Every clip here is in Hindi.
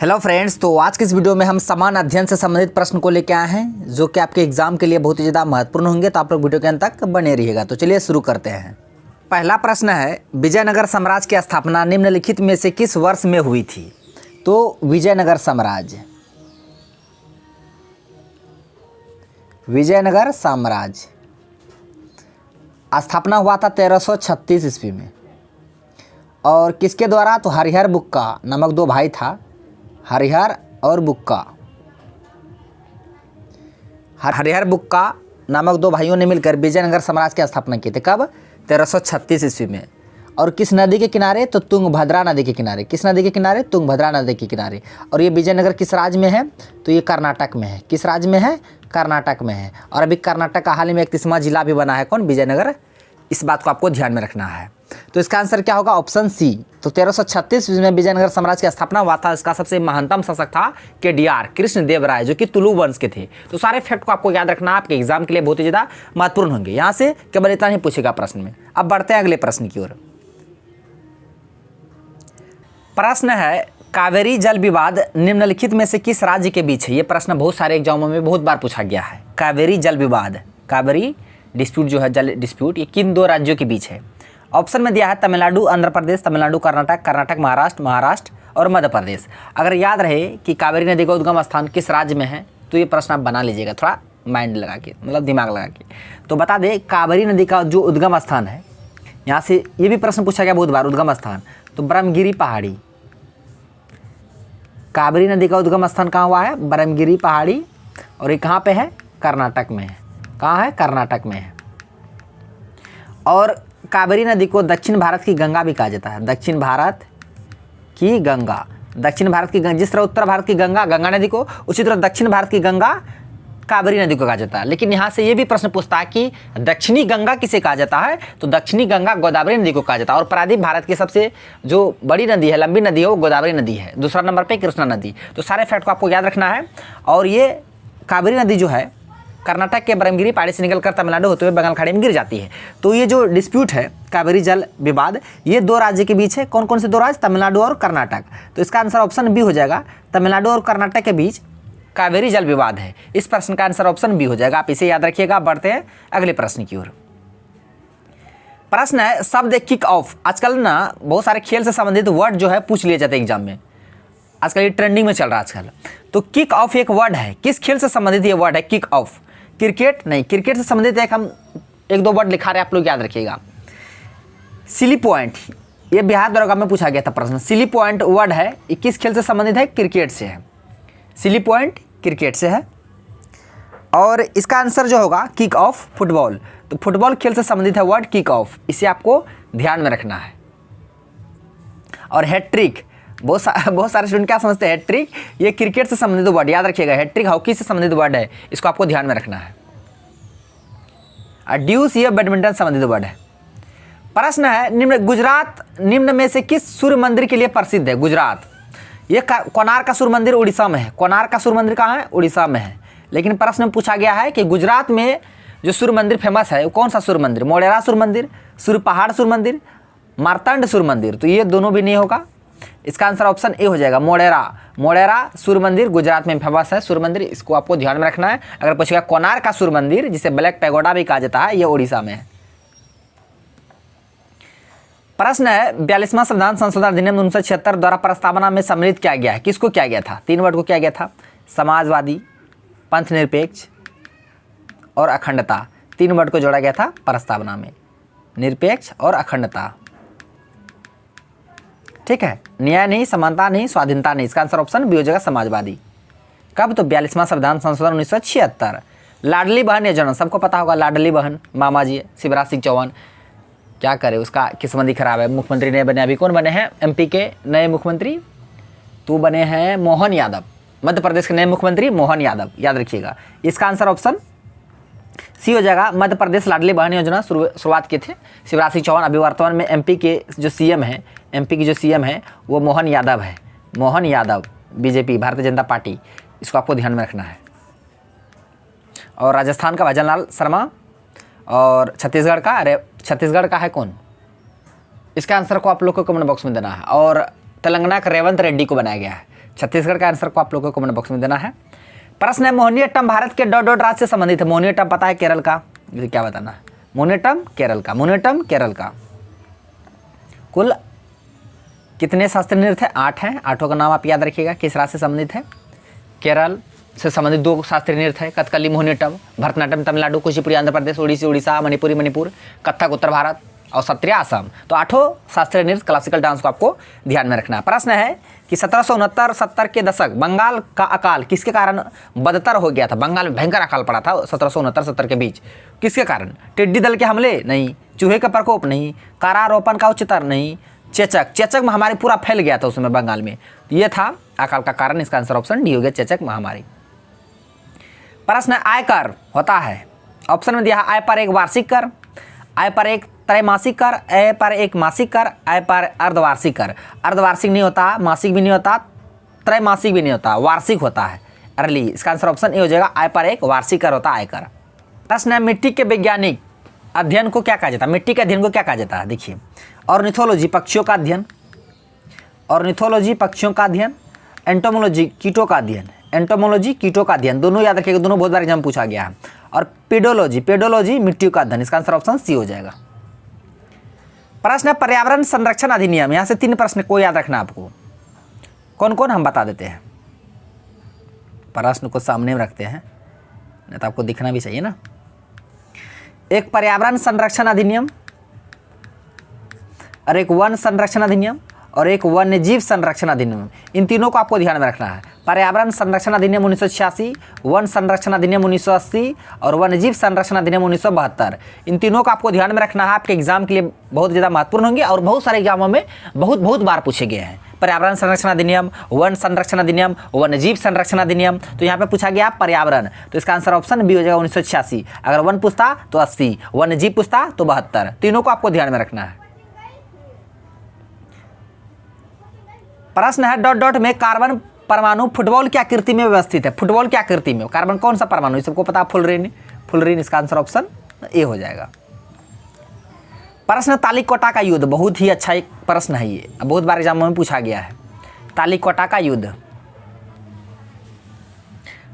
हेलो फ्रेंड्स, तो आज के इस वीडियो में हम समान अध्ययन से संबंधित प्रश्न को लेकर आए हैं जो कि आपके एग्जाम के लिए बहुत ही ज़्यादा महत्वपूर्ण होंगे। तो आप लोग वीडियो के अंत तक बने रहिएगा। तो चलिए शुरू करते हैं। पहला प्रश्न है, विजयनगर साम्राज्य की स्थापना निम्नलिखित में से किस वर्ष में हुई थी? तो विजयनगर साम्राज्य स्थापना हुआ था 1336 ईस्वी में। और किसके द्वारा? तो हरिहर बुक्का नामक दो भाई था, हरिहर और बुक्का। हरिहर बुक्का नामक दो भाइयों ने मिलकर विजयनगर साम्राज्य की स्थापना की थी। कब? 1336 ईस्वी में। और किस नदी के किनारे? तो तुंगभद्रा नदी के किनारे। किस नदी के किनारे? तुंगभद्रा नदी के किनारे। और ये विजयनगर किस राज्य में है? तो ये कर्नाटक में है। किस राज्य में है? कर्नाटक में है। और अभी कर्नाटक का हाल ही में 31वां जिला भी बना है। कौन? विजयनगर। इस बात को आपको ध्यान में रखना है। तो इसका आंसर क्या होगा? Option C. तो 1336 में विजयनगर साम्राज्य की स्थापना हुआ था। इसका सबसे महानतम शासक था केडीआर कृष्णदेव राय, जो कि तुलु वंश के थे। तो सारे फैक्ट को आपको याद रखना, आपके एग्जाम के लिए बहुत ही ज्यादा महत्वपूर्ण होंगे। यहां से केवल इतना ही पूछेगा प्रश्न में। अब बढ़ते हैं अगले प्रश्न की ओर। प्रश्न है, कावेरी जल विवाद निम्नलिखित में से किस राज्य के बीच है? यह प्रश्न बहुत सारे एग्जामों में बहुत बार पूछा गया है। कावेरी जल विवाद, कावेरी डिस्प्यूट जो है, जल डिस्प्यूट, ये किन दो राज्यों के बीच है? ऑप्शन में दिया है तमिलनाडु आंध्र प्रदेश, तमिलनाडु कर्नाटक, कर्नाटक महाराष्ट्र और मध्य प्रदेश। अगर याद रहे कि कावेरी नदी का उद्गम स्थान किस राज्य में है तो ये प्रश्न आप बना लीजिएगा, थोड़ा माइंड लगा के, मतलब दिमाग लगा के। तो बता दें, कावेरी नदी का जो उद्गम स्थान है, यहाँ से ये भी प्रश्न पूछा गया बहुत बार, उद्गम स्थान तो ब्रह्मगिरी पहाड़ी। कावेरी नदी का उद्गम स्थान कहाँ हुआ है? ब्रह्मगिरी पहाड़ी। और ये कहाँ पे है? कर्नाटक में है। कहाँ है? कर्नाटक में है। और कावेरी नदी को दक्षिण भारत की गंगा भी कहा जाता है। दक्षिण भारत की गंगा, दक्षिण भारत की गंगा, जिस तरह उत्तर भारत की गंगा गंगा नदी को, उसी तरह दक्षिण भारत की गंगा कावेरी नदी को कहा जाता है। लेकिन यहाँ से ये भी प्रश्न पूछता है कि दक्षिणी गंगा किसे कहा जाता है? तो दक्षिणी गंगा गोदावरी नदी को कहा जाता है। और प्रायद्वीप भारत की सबसे जो बड़ी नदी है, लंबी नदी है, वो गोदावरी नदी है। दूसरा नंबर पे कृष्णा नदी। तो सारे फैक्ट को आपको याद रखना है। और ये कावेरी नदी जो है कर्नाटक के ब्रह्मगिरी पहाड़ी से निकलकर तमिलनाडु होते हुए बंगाल खाड़ी में गिर जाती है। तो ये जो डिस्प्यूट है कावेरी जल विवाद, ये दो राज्य के बीच है। कौन कौन से दो राज्य? तमिलनाडु और कर्नाटक। तो इसका आंसर ऑप्शन बी हो जाएगा। तमिलनाडु और कर्नाटक के बीच कावेरी जल विवाद है। इस प्रश्न का आंसर ऑप्शन बी हो जाएगा। आप इसे याद रखिएगा। बढ़ते हैं अगले प्रश्न की ओर। प्रश्न है, शब्द किक ऑफ। आजकल ना बहुत सारे खेल से संबंधित वर्ड जो है पूछ लिए जाते हैं एग्जाम में। आजकल ये ट्रेंडिंग में चल रहा है आजकल। तो किक ऑफ एक वर्ड है। किस खेल से संबंधित ये वर्ड है? Kick off. क्रिकेट नहीं, क्रिकेट से संबंधित एक दो वर्ड लिखा रहे, आप लोग याद रखिएगा। सिली पॉइंट, ये बिहार दरोगा में पूछा गया था प्रश्न। सिली पॉइंट वर्ड है, ये किस खेल से संबंधित है? क्रिकेट से है। सिली पॉइंट क्रिकेट से है। और इसका आंसर जो होगा किक ऑफ, फुटबॉल। तो फुटबॉल खेल से संबंधित है वर्ड किक ऑफ, इसे आपको ध्यान में रखना है। और हैट्रिक, बहुत सारे स्टूडेंट क्या समझते हैं हैट्रिक? ये क्रिकेट से संबंधित वर्ड, याद रखिएगा। हैट्रिक हॉकी से संबंधित वर्ड है, इसको आपको ध्यान में रखना है। और ड्यूस ये बैडमिंटन से संबंधित वर्ड है। प्रश्न है, गुजरात निम्न में से किस सूर्य मंदिर के लिए प्रसिद्ध है? गुजरात, ये कोणार्क का सूर्य मंदिर उड़ीसा में है। कोणार्क का सूर्य मंदिर कहाँ है? उड़ीसा में है। लेकिन प्रश्न में पूछा गया है कि गुजरात में जो सूर्य मंदिर फेमस है वो कौन सा सूर्य मंदिर? मोढेरा सूर्य मंदिर, सूर्य पहाड़ सूर्य मंदिर, मार्तंड सूर्य मंदिर। तो ये दोनों भी नहीं होगा। इसका आंसर ऑप्शन ए हो जाएगा, मोढेरा। मोढेरा सूर्य मंदिर गुजरात में फेमस है सूर्य मंदिर, इसको आपको ध्यान में रखना है। अगर पूछेगा कोणार्क का सूर्य मंदिर, जिसे ब्लैक पैगोडा भी कहा जाता है, यह उड़ीसा में है। प्रश्न है, 42वां संविधान संशोधन अधिनियम 1976 द्वारा प्रस्तावना में सम्मिलित किया गया है। किसको किया गया था? तीन वर्ड को किया गया था। समाजवादी, पंथ निरपेक्ष और अखंडता। तीन वर्ड को जोड़ा गया था प्रस्तावना में, निरपेक्ष और अखंडता। ठीक है, न्याय नहीं, समानता नहीं, स्वाधीनता नहीं। इसका आंसर ऑप्शन बी हो जाएगा, समाजवादी। कब? तो 42वां संविधान संशोधन 1976। लाडली बहन योजना, सबको पता होगा। लाडली बहन मामा जी शिवराज सिंह चौहान, क्या करे, उसका किस्मत ही खराब है। मुख्यमंत्री नहीं बने। अभी कौन बने हैं एमपी के नए मुख्यमंत्री? तो बने हैं मोहन यादव। मध्य प्रदेश के नए मुख्यमंत्री मोहन यादव, याद रखिएगा। इसका आंसर ऑप्शन सी हो जाएगा। मध्य प्रदेश लाडली बहन योजना शुरुआत किए थे शिवराज सिंह चौहान। अभी वर्तमान में एमपी के जो सीएम है, एमपी की जो सीएम है वो मोहन यादव है। Mohan Yadav, BJP, Bharatiya Janata party. इसको आपको ध्यान में रखना है। और राजस्थान का भजनलाल शर्मा। और छत्तीसगढ़ का है कौन? इसका आंसर को आप लोग को कमेंट बॉक्स में देना है। और तेलंगाना का रेवंत रेड्डी को बनाया गया है। छत्तीसगढ़ का आंसर को आप लोगों को कमेंट बॉक्स में देना है। प्रश्न है मोहिनीअट्टम भारत के डॉट डॉट राज्य से संबंधित है। मोहिनीअट्टम पता है केरल का, ये क्या बताना है? मोहिनीअट्टम केरल का, मोहिनीअट्टम केरल का। कुल कितने शास्त्रीय नृत्य है? 8 हैं। 8 का नाम आप याद रखिएगा। किस राज्य से संबंधित है? केरल से संबंधित 2 शास्त्रीय नृत्य है, कथकली मोहिनीअट्टम, भरतनाट्यम तमिलनाडु, कुचिपुड़ी आंध्र प्रदेश, ओडिसी उड़ीसा, मणिपुरी मणिपुर, कथक उत्तर भारत और सत्रिया असम। तो 8 शास्त्रीय नृत्य क्लासिकल डांस को आपको ध्यान में रखना है। प्रश्न है कि 1769-70 के दशक बंगाल का अकाल किसके कारण बदतर हो गया था? बंगाल में भयंकर अकाल पड़ा था 1769-70 के बीच। किसके कारण? टिड्डी दल के हमले? नहीं। चूहे का प्रकोप? नहीं। कारारोपण का उच्चतर? नहीं। चेचक महामारी पूरा फैल गया था उसमें बंगाल में, ये था अकाल का कारण। इसका आंसर ऑप्शन डी हो गया, चेचक महामारी। प्रश्न आयकर होता है, ऑप्शन में दिया है आय पर एक वार्षिक कर, आय पर एक त्रैमासिक कर, आय पर एक मासिक कर, आय पर अर्धवार्षिक कर। अर्धवार्षिक नहीं होता, मासिक भी नहीं होता, त्रैमासिक भी नहीं होता, वार्षिक होता है अर्ली। इसका आंसर ऑप्शन ए हो जाएगा, आय पर एक वार्षिक कर होता है आयकर। प्रश्न है मिट्टी के वैज्ञानिक अध्ययन को क्या कहा जाता है? मिट्टी के अध्ययन को क्या कहा जाता है? देखिए, ऑर्निथोलॉजी पक्षियों का अध्ययन, ऑर्निथोलॉजी पक्षियों का अध्ययन, एंटोमोलॉजी कीटों का अध्ययन, एंटोमोलॉजी कीटों का अध्ययन, दोनों याद रखिएगा, दोनों बहुत बार एग्जाम पूछा गया है। और पेडोलॉजी मिट्टियों का अध्ययन। इसका आंसर ऑप्शन सी हो जाएगा। प्रश्न है पर्यावरण संरक्षण अधिनियम, यहाँ से 3 प्रश्न को याद रखना आपको। कौन कौन हम बता देते हैं, प्रश्न को सामने में रखते हैं, नहीं तो आपको दिखना भी चाहिए ना। एक पर्यावरण संरक्षण अधिनियम, और एक वन संरक्षण अधिनियम, और एक वन्यजीव संरक्षण अधिनियम। इन तीनों को आपको ध्यान में रखना है। पर्यावरण संरक्षण अधिनियम 1986, वन संरक्षण अधिनियम 1980 और वन्यजीव संरक्षण अधिनियम 1972। इन तीनों को आपको ध्यान में रखना है, आपके एग्जाम के लिए बहुत ज़्यादा महत्वपूर्ण होंगे और बहुत सारे एग्जामों में बहुत बार पूछे गए हैं। पर्यावरण संरक्षण अधिनियम, वन संरक्षण अधिनियम, वन्यजीव संरक्षण अधिनियम। तो यहाँ पे पूछा गया पर्यावरण, तो इसका आंसर ऑप्शन बी हो जाएगा 1986। अगर वन पूछता तो 80, वन्यजीव पूछता तो 72। तीनों को आपको ध्यान में रखना है। प्रश्न है डॉट डॉट में कार्बन परमाणु फुटबॉल की आकृति में व्यवस्थित है। फुटबॉल की आकृति में कार्बन कौन सा परमाणु? सबको पता, फुलरीन। इसका आंसर ऑप्शन ए हो जाएगा। प्रश्न तालिकोटा का युद्ध, बहुत ही अच्छा एक प्रश्न है ये, बहुत बार एग्जाम में पूछा गया है। तालिकोटा का युद्ध,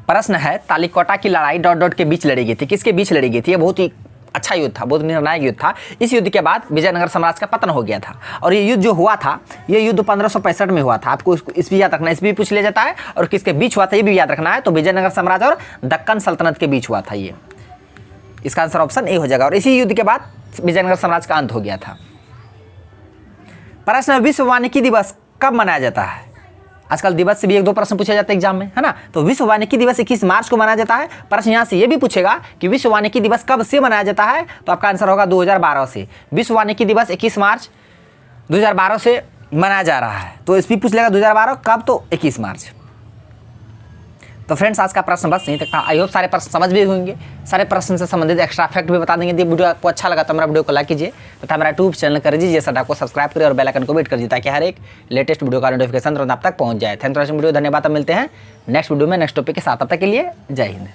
प्रश्न है तालिकोटा की लड़ाई डॉट डॉट के बीच लड़ी गई थी। किसके बीच लड़ी गई थी? ये बहुत ही अच्छा युद्ध था, बहुत निर्णायक युद्ध था। इस युद्ध के बाद विजयनगर साम्राज्य का पतन हो गया था और ये युद्ध जो हुआ था, ये युद्ध 1565 में हुआ था। आपको इस भी याद रखना है, इस भी पूछ लिया जाता है और किसके बीच हुआ था ये भी याद रखना है। तो विजयनगर साम्राज्य और दक्कन सल्तनत के बीच हुआ था ये। इसका आंसर ऑप्शन ए हो जाएगा और इसी युद्ध के बाद विजयनगर साम्राज्य का अंत हो गया था। प्रश्न विश्व वानिकी दिवस कब मनाया जाता है? आजकल दिवस से भी 1-2 प्रश्न पूछे जाते हैं एग्जाम में, है ना। तो विश्व वानिकी दिवस 21 मार्च को मनाया जाता है। प्रश्न यहाँ से ये भी पूछेगा कि विश्व वानिकी दिवस कब से मनाया जाता है? तो आपका आंसर होगा 2012 से। विश्व वानिकी दिवस 21 मार्च 2012 से मनाया जा रहा है। तो इस भी पूछ लेगा 2012 कब, तो 21 मार्च। तो फ्रेंड्स, आज का प्रश्न बस यहीं तक था। आई होप सारे प्रश्न समझ भी होंगे। सारे प्रश्न से संबंधित एक्स्ट्रा फैक्ट भी बता देंगे। यदि वीडियो आपको अच्छा लगा तो मेरा वीडियो को लाइक कीजिए तथा मेरा यूट्यूब चैनल कर दीजिए, साडा को सब्सक्राइब करिए और बेल आइकन को हिट कर दीजिए ताकि हर एक लेटेस्ट वीडियो का नोटिफिकेशन तुरंत आप तक पहुंच जाए। Thank you for watching video, धन्यवाद। मिलते हैं नेक्स्ट वीडियो में नेक्स्ट टॉपिक के साथ। तब तक के लिए जय हिंद।